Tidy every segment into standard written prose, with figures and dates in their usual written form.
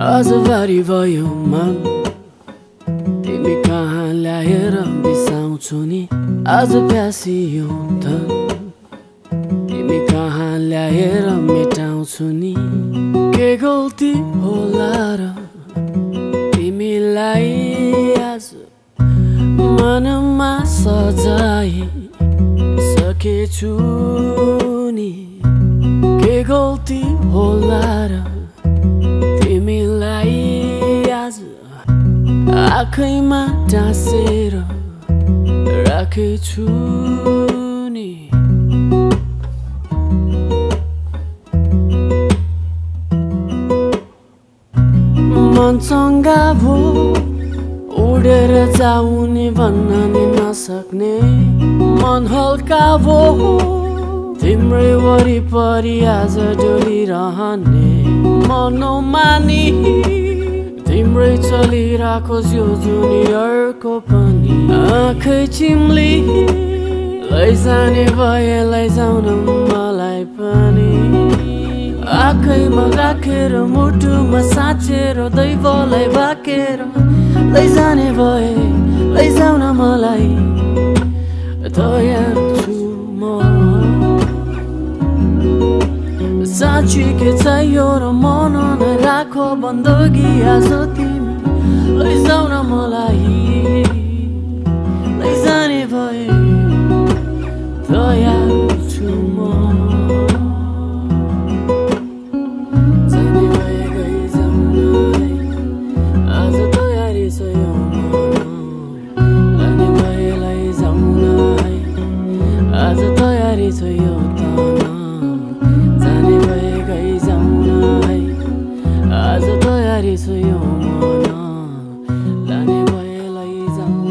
आज भारी भयो मन तिमी कहाँ ल्याएर बिसाउँछु नि आज प्यासियो धन तिमी कहाँ ल्याएर मेटाउँछु नि के गल्ती होला र तिमीलाई आज मनमा सजाई सकेछु नि के गल्ती होला र तिमीलाई आज आँखैमा टाँसेर राखेछु नि मन चङ्गा भो उडेर जाउने भन्न नि नसक्ने मन हल्का भो तिम्रै वरिपरि आज डोलिरहने मनोमानी तिम्रै चलिराखोस् यो जुनियरको पनि आँखै चिम्ली लैजाने भए लैजाउन मलाई पनि आँखैमा राखेर मुटुमा साँचेर दैवलाई बाकेर लैजाने भए लैजाउन मलाई तयार छु म साँच्चीकै चाहियो र मन नै राखो बन्दगी आज तिमी लैजाउन मलाई लैजाने भए तयार छु म जाने भए गइजाउन आज तयारी छ यो मन लाने भए लैजाउन आज तयारी छ यो आज तयारी छ यो मन लाने भए लैजाउन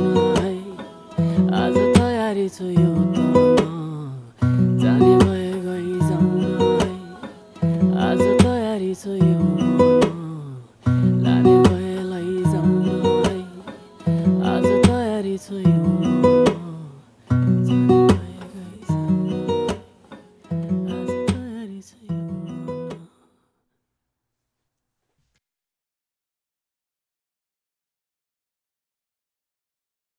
आज तयारी छ यो तन जाने भए गइजाउन आज तयारी छ यो